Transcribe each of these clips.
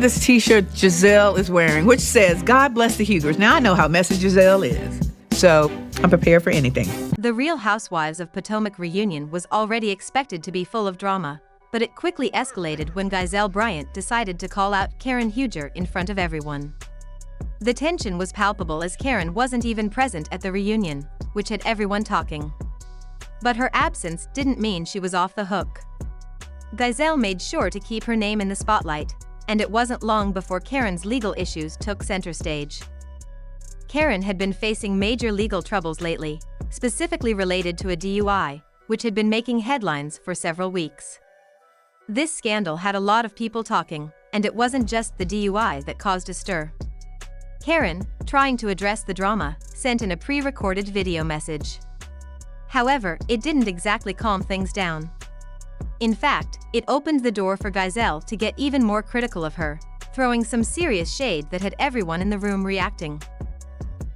This t-shirt Gizelle is wearing, which says, "God bless the Hugers." Now, I know how messy Gizelle is, so I'm prepared for anything. The Real Housewives of Potomac reunion was already expected to be full of drama, but it quickly escalated when Gizelle Bryant decided to call out Karen Huger in front of everyone. The tension was palpable as Karen wasn't even present at the reunion, which had everyone talking. But her absence didn't mean she was off the hook. Gizelle made sure to keep her name in the spotlight, and it wasn't long before Karen's legal issues took center stage. Karen had been facing major legal troubles lately, specifically related to a DUI, which had been making headlines for several weeks. This scandal had a lot of people talking, and it wasn't just the DUI that caused a stir. Karen, trying to address the drama, sent in a pre-recorded video message. However, it didn't exactly calm things down. In fact, it opened the door for Gizelle to get even more critical of her, throwing some serious shade that had everyone in the room reacting.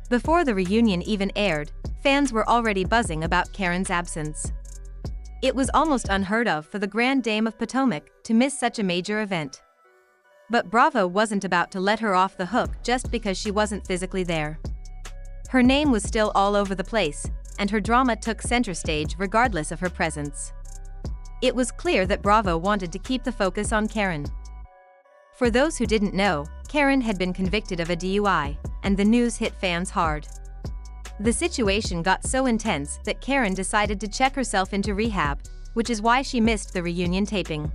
Before the reunion even aired, fans were already buzzing about Karen's absence. It was almost unheard of for the Grand Dame of Potomac to miss such a major event. But Bravo wasn't about to let her off the hook just because she wasn't physically there. Her name was still all over the place, and her drama took center stage regardless of her presence. It was clear that Bravo wanted to keep the focus on Karen. For those who didn't know, Karen had been convicted of a DUI, and the news hit fans hard. The situation got so intense that Karen decided to check herself into rehab, which is why she missed the reunion taping.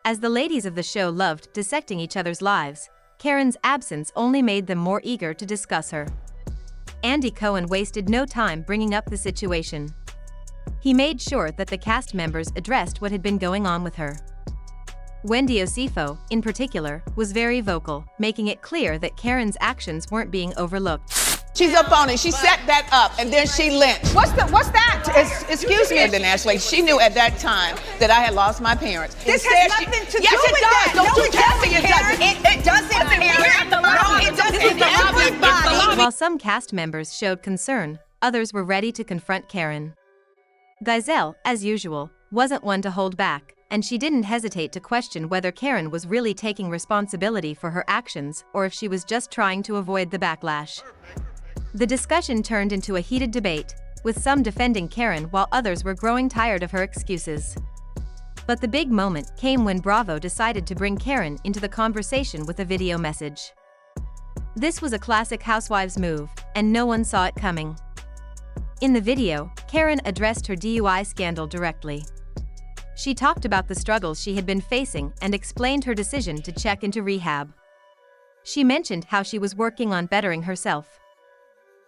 As the ladies of the show loved dissecting each other's lives, Karen's absence only made them more eager to discuss her. Andy Cohen wasted no time bringing up the situation. He made sure that the cast members addressed what had been going on with her. Wendy Osifo, in particular, was very vocal, making it clear that Karen's actions weren't being overlooked. She's up on it. She set that up, and then she lynched. What's that? Excuse me. And then Ashley, she knew at that time that I had lost my parents. This has nothing to do with that. Don't you tell me it doesn't. It doesn't, Karen. No, it doesn't. Everybody. While some cast members showed concern, others were ready to confront Karen. Gizelle, as usual, wasn't one to hold back, and she didn't hesitate to question whether Karen was really taking responsibility for her actions or if she was just trying to avoid the backlash. The discussion turned into a heated debate, with some defending Karen while others were growing tired of her excuses. But the big moment came when Bravo decided to bring Karen into the conversation with a video message. This was a classic Housewives move, and no one saw it coming. In the video, Karen addressed her DUI scandal directly. She talked about the struggles she had been facing and explained her decision to check into rehab. She mentioned how she was working on bettering herself.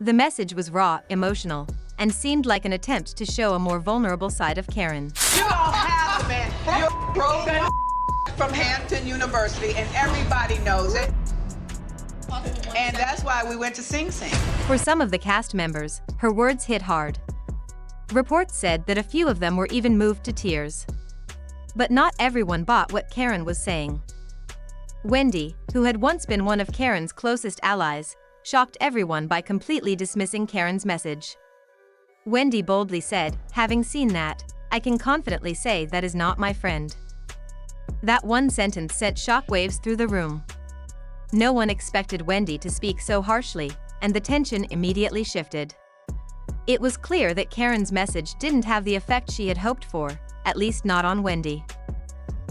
The message was raw, emotional, and seemed like an attempt to show a more vulnerable side of Karen. You don't have a man. You're broken from Hampton University, and everybody knows it. And that's why we went to Sing Sing. For some of the cast members, her words hit hard. Reports said that a few of them were even moved to tears. But not everyone bought what Karen was saying. Wendy, who had once been one of Karen's closest allies, shocked everyone by completely dismissing Karen's message. Wendy boldly said, "Having seen that, I can confidently say that is not my friend." That one sentence sent shockwaves through the room. No one expected Wendy to speak so harshly, and the tension immediately shifted. It was clear that Karen's message didn't have the effect she had hoped for, at least not on Wendy.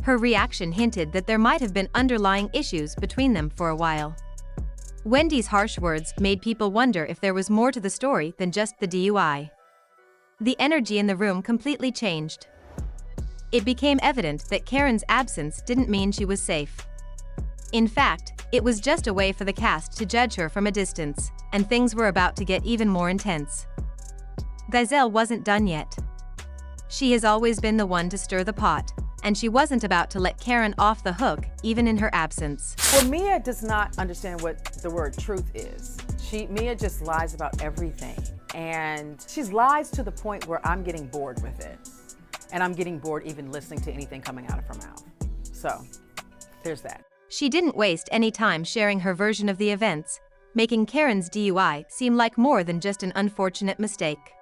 Her reaction hinted that there might have been underlying issues between them for a while. Wendy's harsh words made people wonder if there was more to the story than just the DUI. The energy in the room completely changed. It became evident that Karen's absence didn't mean she was safe. In fact, it was just a way for the cast to judge her from a distance, and things were about to get even more intense. Gizelle wasn't done yet. She has always been the one to stir the pot, and she wasn't about to let Karen off the hook, even in her absence. Well, Mia does not understand what the word truth is. Mia just lies about everything, and she lies to the point where I'm getting bored with it, and I'm getting bored even listening to anything coming out of her mouth. So, there's that. She didn't waste any time sharing her version of the events, making Karen's DUI seem like more than just an unfortunate mistake.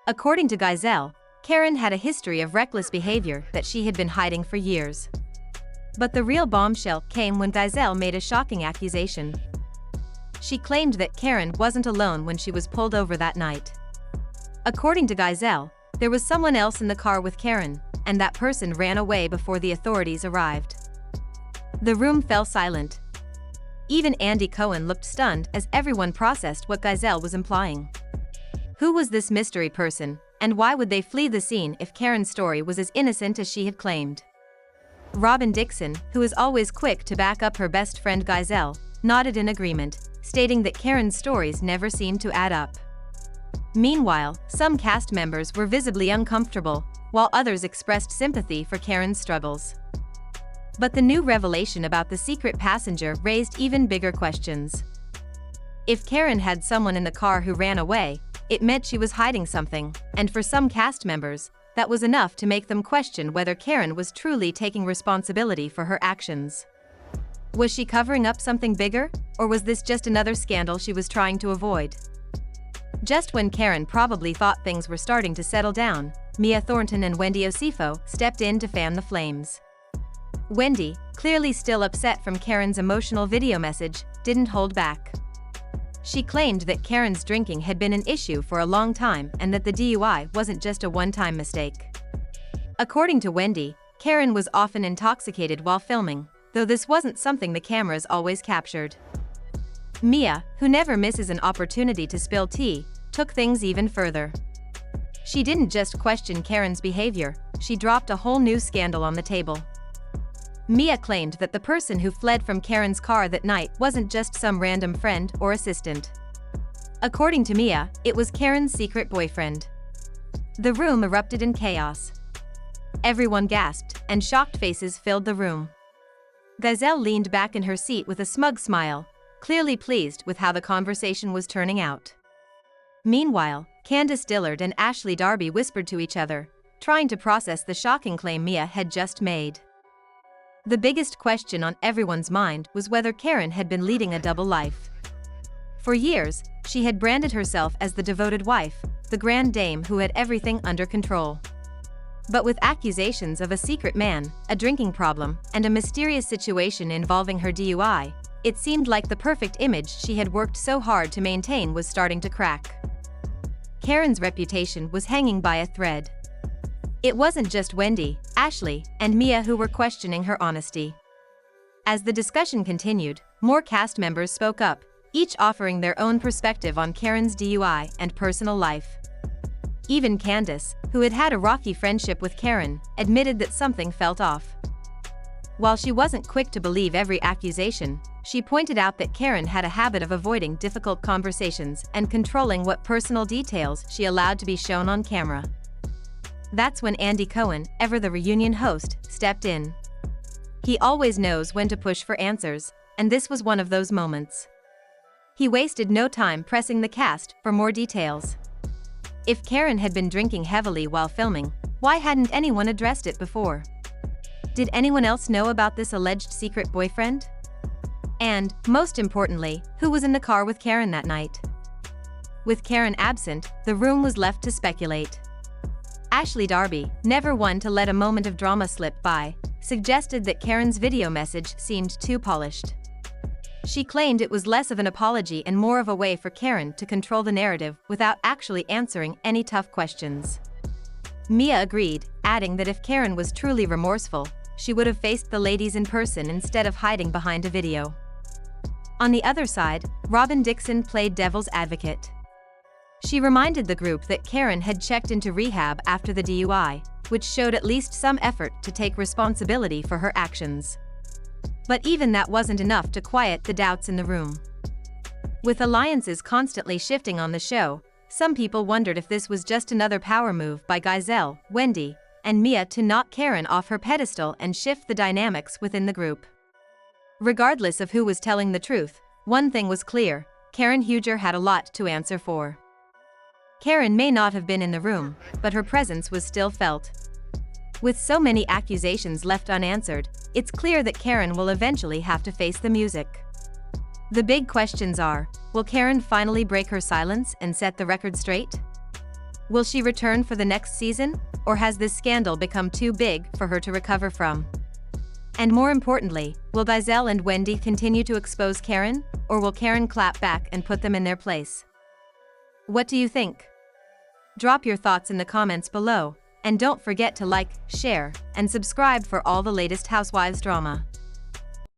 According to Gizelle, Karen had a history of reckless behavior that she had been hiding for years. But the real bombshell came when Gizelle made a shocking accusation. She claimed that Karen wasn't alone when she was pulled over that night. According to Gizelle, there was someone else in the car with Karen, and that person ran away before the authorities arrived. The room fell silent. Even Andy Cohen looked stunned as everyone processed what Gizelle was implying. Who was this mystery person, and why would they flee the scene if Karen's story was as innocent as she had claimed? Robin Dixon, who is always quick to back up her best friend Gizelle, nodded in agreement, stating that Karen's stories never seemed to add up. Meanwhile, some cast members were visibly uncomfortable, while others expressed sympathy for Karen's struggles. But the new revelation about the secret passenger raised even bigger questions. If Karen had someone in the car who ran away, it meant she was hiding something, and for some cast members, that was enough to make them question whether Karen was truly taking responsibility for her actions. Was she covering up something bigger, or was this just another scandal she was trying to avoid? Just when Karen probably thought things were starting to settle down, Mia Thornton and Wendy Osifo stepped in to fan the flames. Wendy, clearly still upset from Karen's emotional video message, didn't hold back. She claimed that Karen's drinking had been an issue for a long time and that the DUI wasn't just a one-time mistake. According to Wendy, Karen was often intoxicated while filming, though this wasn't something the cameras always captured. Mia, who never misses an opportunity to spill tea, took things even further. She didn't just question Karen's behavior, she dropped a whole new scandal on the table. Mia claimed that the person who fled from Karen's car that night wasn't just some random friend or assistant. According to Mia, it was Karen's secret boyfriend. The room erupted in chaos. Everyone gasped, and shocked faces filled the room. Gizelle leaned back in her seat with a smug smile, clearly pleased with how the conversation was turning out. Meanwhile, Candace Dillard and Ashley Darby whispered to each other, trying to process the shocking claim Mia had just made. The biggest question on everyone's mind was whether Karen had been leading a double life. For years, she had branded herself as the devoted wife, the grand dame who had everything under control. But with accusations of a secret man, a drinking problem, and a mysterious situation involving her DUI, it seemed like the perfect image she had worked so hard to maintain was starting to crack. Karen's reputation was hanging by a thread. It wasn't just Wendy, Ashley, and Mia who were questioning her honesty. As the discussion continued, more cast members spoke up, each offering their own perspective on Karen's DUI and personal life. Even Candace, who had had a rocky friendship with Karen, admitted that something felt off. While she wasn't quick to believe every accusation, she pointed out that Karen had a habit of avoiding difficult conversations and controlling what personal details she allowed to be shown on camera. That's when Andy Cohen, ever the reunion host, stepped in. He always knows when to push for answers, and this was one of those moments. He wasted no time pressing the cast for more details. If Karen had been drinking heavily while filming, why hadn't anyone addressed it before? Did anyone else know about this alleged secret boyfriend? And, most importantly, who was in the car with Karen that night? With Karen absent, the room was left to speculate. Ashley Darby, never one to let a moment of drama slip by, suggested that Karen's video message seemed too polished. She claimed it was less of an apology and more of a way for Karen to control the narrative without actually answering any tough questions. Mia agreed, adding that if Karen was truly remorseful, she would have faced the ladies in person instead of hiding behind a video. On the other side, Robin Dixon played devil's advocate. She reminded the group that Karen had checked into rehab after the DUI, which showed at least some effort to take responsibility for her actions. But even that wasn't enough to quiet the doubts in the room. With alliances constantly shifting on the show, some people wondered if this was just another power move by Gizelle, Wendy, and Mia to knock Karen off her pedestal and shift the dynamics within the group. Regardless of who was telling the truth, one thing was clear: Karen Huger had a lot to answer for. Karen may not have been in the room, but her presence was still felt. With so many accusations left unanswered, it's clear that Karen will eventually have to face the music. The big questions are, will Karen finally break her silence and set the record straight? Will she return for the next season, or has this scandal become too big for her to recover from? And more importantly, will Gizelle and Wendy continue to expose Karen, or will Karen clap back and put them in their place? What do you think? Drop your thoughts in the comments below, and don't forget to like, share, and subscribe for all the latest Housewives drama.